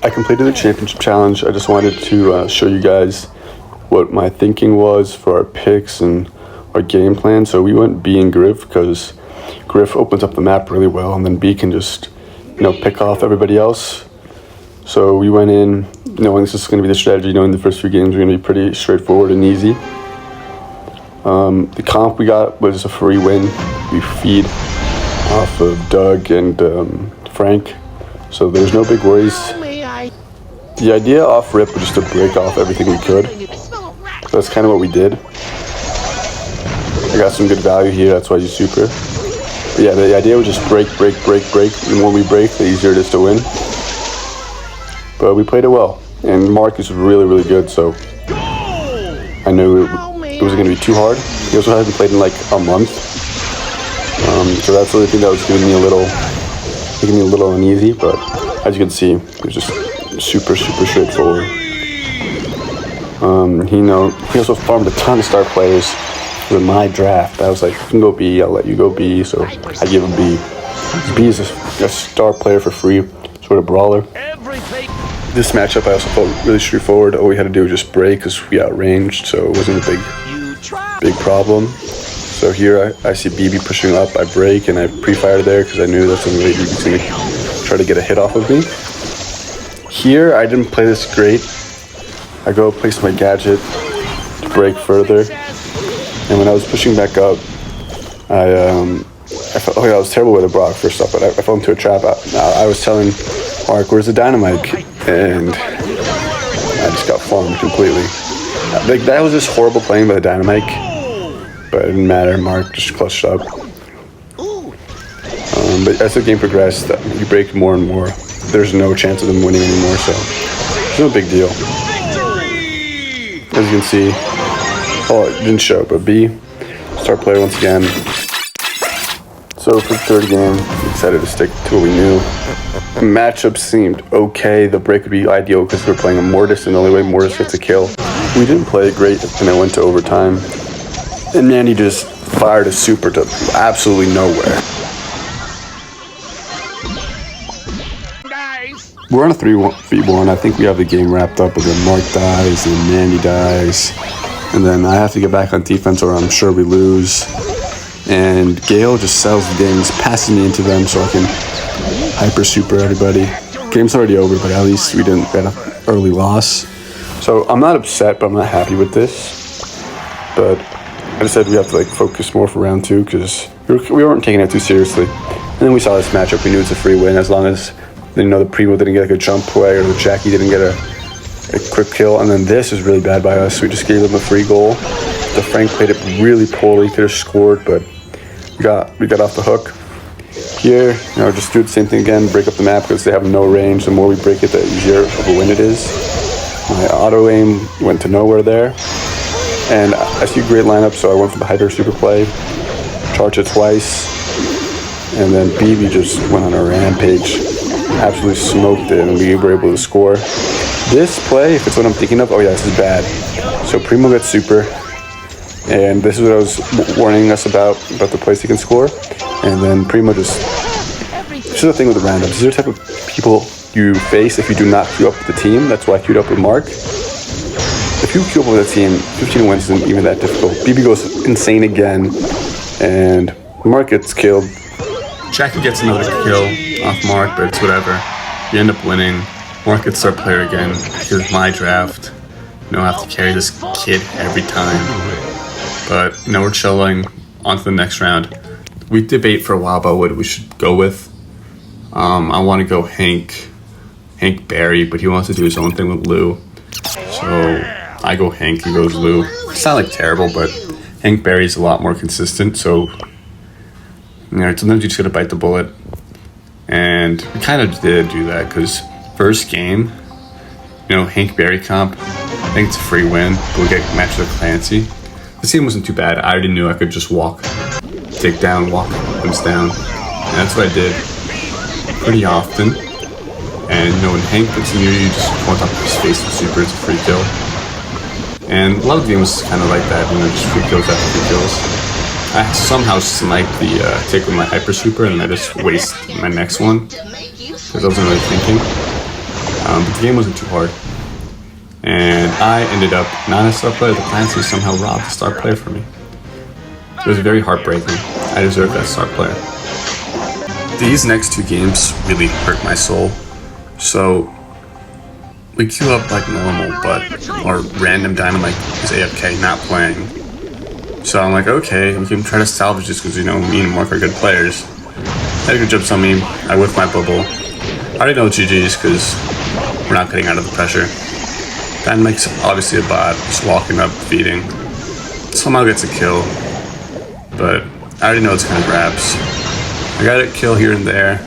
I completed the championship challenge. I just wanted to show you guys what my thinking was for our picks and our game plan. So we went B and Griff because Griff opens up the map really well, and then B can just, pick off everybody else. So we went in knowing this is going to be the strategy, knowing the first few games are going to be pretty straightforward and easy. The comp we got was a free win. We feed off of Doug and Frank, so there's no big worries. The idea off rip was just to break off everything we could. So that's kind of what we did. I got some good value here, that's why I use super. But yeah, the idea was just break. The more we break, the easier it is to win. But we played it well. And Mark is really, really good, so I knew it wasn't going to be too hard. He also hasn't played in like a month. So that's the only thing that was making me a little uneasy. But as you can see, it was just super straightforward. He also farmed a ton of star players with my draft. I was like, you can go B, I'll let you go B, so I give him B. B is a star player for free, sort of brawler. This matchup I also felt really straightforward. All we had to do was just break because we outranged, so it wasn't a big problem. So here I see BB pushing up, I break, and I pre-fired there because I knew that's when he was going to try to get a hit off of me. Here I didn't play this great. I go place my gadget to break further, and when I was pushing back up, I was terrible with a Brock first up, but I fell into a trap. I was telling Mark, where's the dynamite? And I just got farmed completely. Like, that was just horrible playing by the dynamite, but it didn't matter. Mark just clutched up. But as the game progressed, you break more and more. There's no chance of them winning anymore, so it's no big deal. As you can see, it didn't show, but B, star player once again. So for the third game, we decided to stick to what we knew. The matchup seemed okay. The break would be ideal because we're playing a Mortis, and the only way Mortis gets a kill. We didn't play great, and it went to overtime. And Mandy just fired a super to absolutely nowhere. We're on a 3v1. I think we have the game wrapped up, but then Mark dies, and Mandy dies. And then I have to get back on defense, or I'm sure we lose. And Gale just sells the games, passing me into them so I can hyper super everybody. Game's already over, but at least we didn't get an early loss. So I'm not upset, but I'm not happy with this. But I just said we have to focus more for round 2 because we weren't taking it too seriously. And then we saw this matchup. We knew it's a free win as long as the Primo didn't get a jump play or the Jackie didn't get a quick kill. And then this is really bad by us. We just gave them a free goal. The Frank played it really poorly. Could have scored, but we got off the hook. Here, just do the same thing again, break up the map because they have no range. The more we break it, the easier of a win it is. My auto aim went to nowhere there. And I see a great lineup, so I went for the hyper super play, charged it twice, and then BB just went on a rampage, absolutely smoked it, and we were able to score. This play, if it's what I'm thinking of, this is bad. So Primo gets super, and this is what I was warning us about the plays he can score. And then Primo this is the thing with the randoms. These are the type of people you face if you do not queue up with the team. That's why I queued up with Mark. If you queue up with a team, 15 wins isn't even that difficult. BB goes insane again, and Mark gets killed. Jackie gets another kill off Mark, but it's whatever. You end up winning. Mark gets our player again. Here's my draft. I have to carry this kid every time. But we're chilling. On to the next round. We debate for a while about what we should go with. I want to go Hank Barry, but he wants to do his own thing with Lou. So I go Hank, he goes Lou. It's not terrible, but Hank Barry's a lot more consistent. So sometimes you just gotta bite the bullet. And we kind of did do that because first game, Hank Barry comp, I think it's a free win, but we get matched with Clancy. This game wasn't too bad. I already knew I could just walk walk things down. And that's what I did pretty often. And when Hank gets near you, just go on top of his face with super, it's a free kill. And a lot of the games was kind of like that, just free kills after free kills. I somehow sniped the tick with my hyper super, and I just waste my next one because I wasn't really thinking. But the game wasn't too hard. And I ended up not a star player. The Clancy somehow robbed the star player from me. It was very heartbreaking. I deserved that star player. These next 2 games really hurt my soul. So we queue up like normal, but our random Dynamite is AFK, not playing. So I'm like, okay, we can try to salvage this because, you know, me and Mark are good players. Edgar jumps on me, I whiff my bubble. I already know GG's because we're not getting out of the pressure. Dynamite's obviously a bot, just walking up, feeding. Somehow gets a kill, but I already know it's kind of wraps. I got a kill here and there.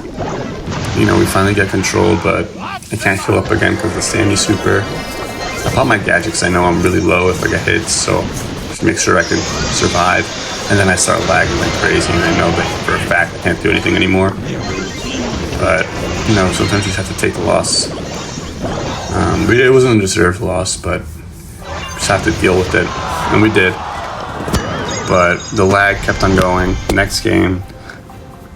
You know, we finally get control, but I can't kill up again because of the Sandy super. I pop my gadgets, I know I'm really low if I get hits, so just make sure I can survive. And then I start lagging like crazy, and I know that for a fact I can't do anything anymore. But, you know, sometimes you just have to take the loss. It wasn't a deserved loss, but just have to deal with it, and we did. But the lag kept on going. Next game,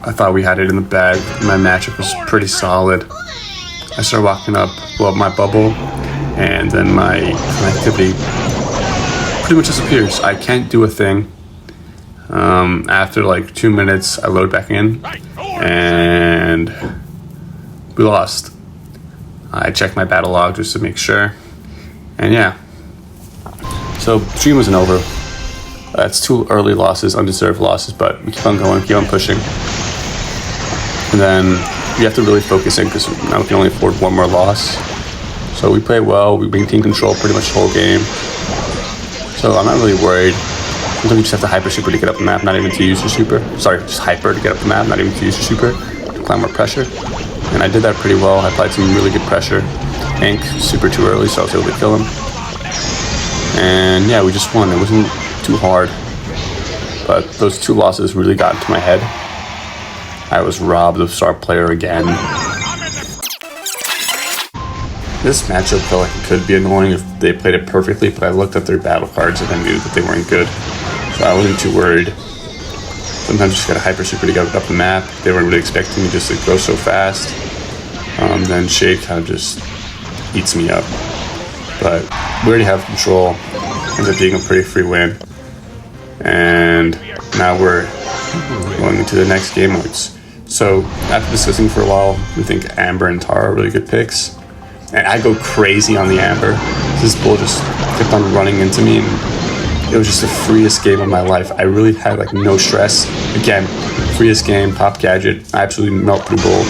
I thought we had it in the bag. My matchup was pretty solid. I started walking up, blow up my bubble, and then my connectivity pretty much disappears. I can't do a thing. After like 2 minutes, I load back in, and we lost. I checked my battle log just to make sure, and yeah. So the stream wasn't over. That's 2 early losses, undeserved losses, but we keep on going, keep on pushing. And then we have to really focus in because now we can only afford 1 more loss. So we played well, we maintained control pretty much the whole game. So I'm not really worried. Sometimes you just have to hyper super to get up the map, not even to use your super. Sorry, just hyper to get up the map, not even to use your super, to apply more pressure. And I did that pretty well. I applied some really good pressure. Ink super too early, so I was able to kill him. And yeah, we just won. It wasn't too hard. But those 2 losses really got into my head. I was robbed of star player again. This matchup felt like it could be annoying if they played it perfectly, but I looked at their battle cards and I knew that they weren't good. So I wasn't too worried. Sometimes you just gotta hyper super to get up the map. They weren't really expecting me just to go so fast. Then Shade kind of just eats me up. But we already have control. Ends up being a pretty free win. And now we're going into the next game modes. So after discussing for a while, we think Amber and Tara are really good picks. And I go crazy on the Amber. This bull just kept on running into me, and it was just the freest game of my life. I really had like no stress. Again, freest game, pop gadget. I absolutely melt through bull.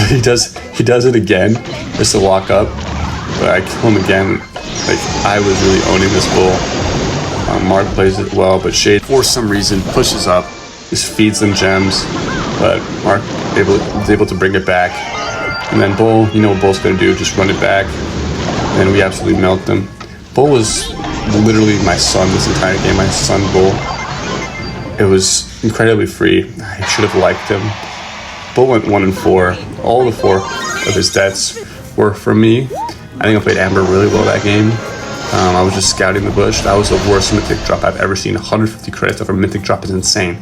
He does it again just to walk up, but I kill him again. Like, I was really owning this bull. Mark plays it well, but Shade for some reason pushes up, just feeds them gems, but Mark was able to bring it back. And then Bull, you know what Bull's gonna do, just run it back, and we absolutely melt them. Bull was literally my son this entire game, my son Bull. It was incredibly free. I should have liked him. Bull went 1 and 4. All the 4 of his deaths were from me. I think I played Amber really well that game. I was just scouting the bush. That was the worst mythic drop I've ever seen. 150 credits over mythic drop is insane.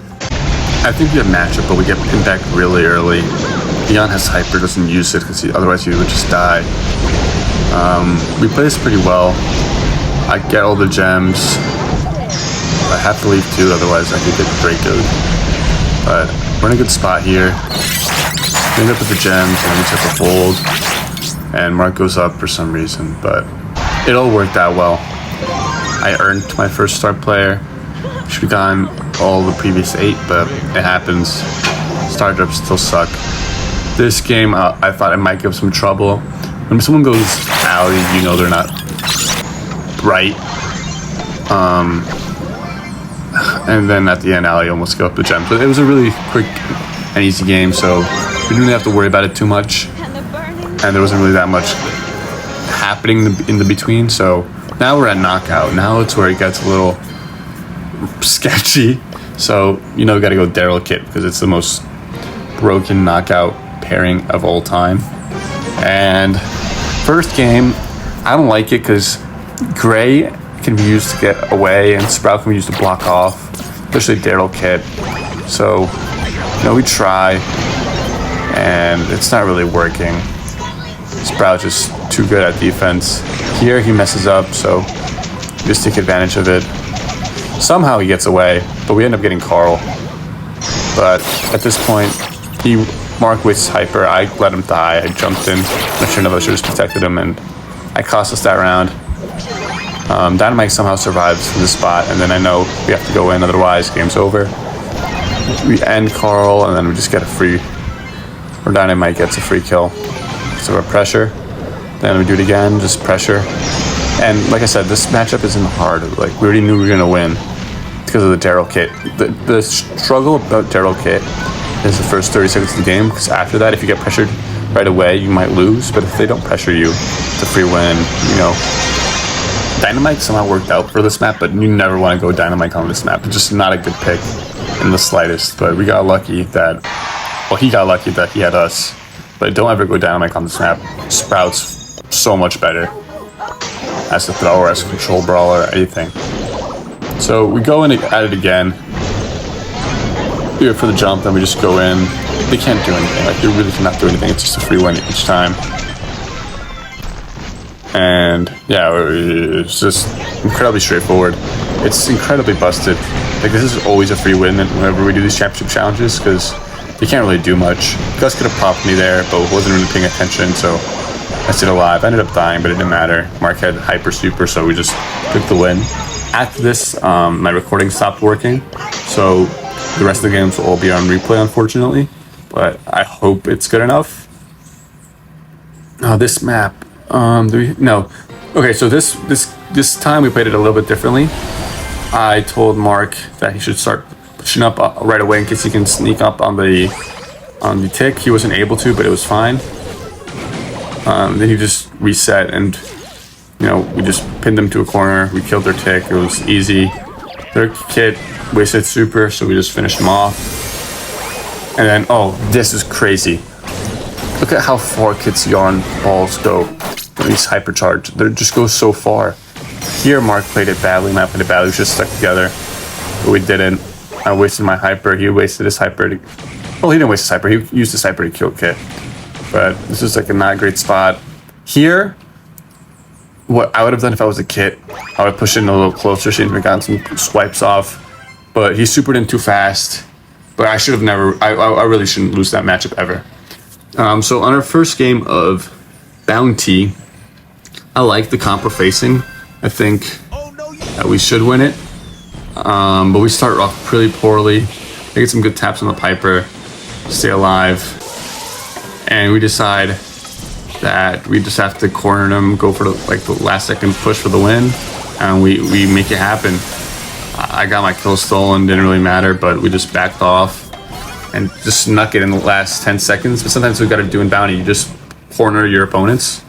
I think we have matchup, but we get pinned back really early. Leon has hyper, doesn't use it because otherwise he would just die. We play this pretty well. I get all the gems. I have to leave 2, otherwise I could get Draco'd. But we're in a good spot here. We end up with the gems, and we take a hold. And Mark goes up for some reason, but it all worked out well. I earned my first star player. Should have gotten all the previous 8, but it happens. Star drops still suck. This game, I thought it might give some trouble. When someone goes alley, you know they're not right. And then at the end, alley almost gave up the gem. But it was a really quick and easy game, so we didn't really have to worry about it too much. And there wasn't really that much happening in the between. So now we're at knockout. Now it's where it gets a little sketchy. So, you know, we gotta go Daryl Kit because it's the most broken knockout pairing of all time. And first game, I don't like it because Gray can be used to get away and Sprout can be used to block off, especially Daryl Kit. So, you know, we try and it's not really working. Sprout just too good at defense. Here he messes up, so just take advantage of it. Somehow he gets away, but we end up getting Carl. But at this point, Mark wastes hyper. I let him die. I jumped in. I should have just protected him, and I cost us that round. Dynamite somehow survives from this spot, and then I know we have to go in, otherwise game's over. We end Carl, and then we just get a free, or Dynamite gets a free kill. So we're pressure, then we do it again, just pressure. And like I said, this matchup isn't hard. Like, we already knew we were gonna win because of the Daryl kit. The struggle about Daryl kit is the first 30 seconds of the game, because after that, if you get pressured right away, you might lose. But if they don't pressure you, it's a free win, you know. Dynamite somehow worked out for this map, but you never want to go Dynamite on this map. It's just not a good pick in the slightest. But we got lucky that, well, he got lucky that he had us. But don't ever go Dynamite on this map. Sprout's so much better as a thrower, as a control brawler, anything. So we go in at it again. Here for the jump, then we just go in. They can't do anything. Like, they really cannot do anything. It's just a free win each time. And yeah, it's just incredibly straightforward. It's incredibly busted. Like, this is always a free win whenever we do these championship challenges, because they can't really do much. Gus could have popped me there, but wasn't really paying attention, so I stayed alive. I ended up dying, but it didn't matter. Mark had hyper super, so we just took the win. After this, my recording stopped working, so the rest of the games will all be on replay, unfortunately. But I hope it's good enough. This map. No. Okay, so this time we played it a little bit differently. I told Mark that he should start pushing up right away in case he can sneak up on the tick. He wasn't able to, but it was fine. Then he just reset, and you know, we just pinned them to a corner. We killed their tick. It was easy. Their kit wasted super, so we just finished them off. And then, oh, this is crazy. Look at how far Kit's yarn balls go when he's hypercharged. They just go so far. Here, Mark played it badly. Matt played it badly. We just stuck together. But we didn't. I wasted my hyper. He wasted his hyper. Well, he didn't waste his hyper. He used his hyper to kill Kit. But this is like a not great spot. Here, what I would have done if I was a Kit, I would push in a little closer. She would have gotten some swipes off. But he supered in too fast. But I should have never. I really shouldn't lose that matchup ever. So on our first game of Bounty, I like the comp we're facing. I think that we should win it. But we start off pretty poorly. They get some good taps on the Piper, stay alive. And we decide that we just have to corner them, go for the last second push for the win. And we make it happen. I got my kill stolen, didn't really matter, but we just backed off and just snuck it in the last 10 seconds. But sometimes we got to do in Bounty, you just corner your opponents.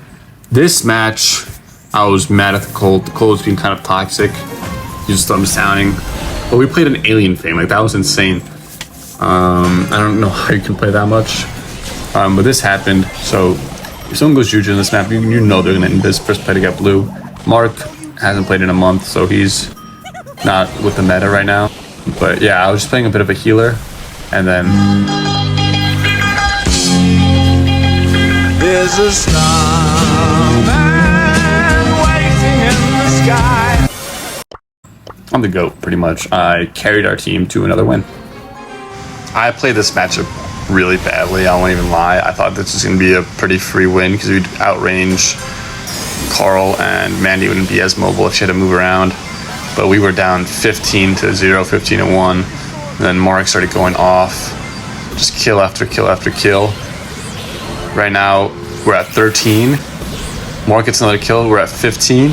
This match, I was mad at the Colt. The Colt was being kind of toxic. He just thought I was downing. But we played an Alien Fame, like that was insane. I don't know how you can play that much. But this happened, so if someone goes Juju in this map, you know they're gonna end this first play to get blue. Mark hasn't played in a month, so he's not with the meta right now. But yeah, I was just playing a bit of a healer, and then there's a starman waiting in the sky. I'm the GOAT, pretty much. I carried our team to another win. I played this matchup really badly, I won't even lie. I thought this was going to be a pretty free win because we'd outrange Carl, and Mandy wouldn't be as mobile if she had to move around. But we were down 15-0, 15-1. And then Mark started going off. Just kill after kill after kill. Right now, we're at 13. Mark gets another kill, we're at 15.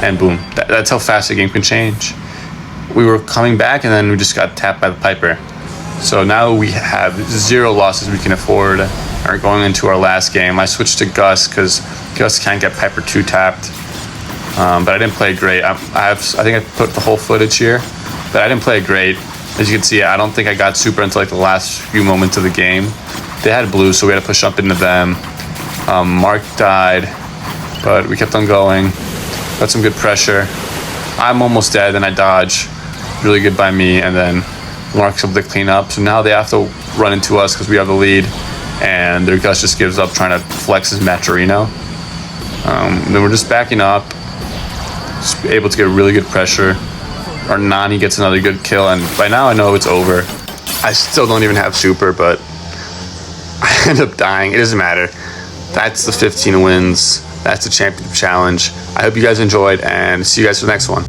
And boom, that's how fast the game can change. We were coming back, and then we just got tapped by the Piper. So now we have 0 losses we can afford. Are going into our last game. I switched to Gus because Gus can't get Piper 2 tapped. But I didn't play great. I think I put the whole footage here, but I didn't play great. As you can see, I don't think I got super until like the last few moments of the game. They had blue, so we had to push up into them. Mark died, but we kept on going. Got some good pressure. I'm almost dead, then I dodge. Really good by me, and then Mark's able to clean up. So now they have to run into us because we have the lead. and their Gus just gives up trying to flex his Maturino. Then we're just backing up, just able to get really good pressure. Our Nani gets another good kill, and by now I know it's over. I still don't even have super, but I end up dying. It doesn't matter. That's the 15 wins. That's the championship challenge. I hope you guys enjoyed, and see you guys for the next one.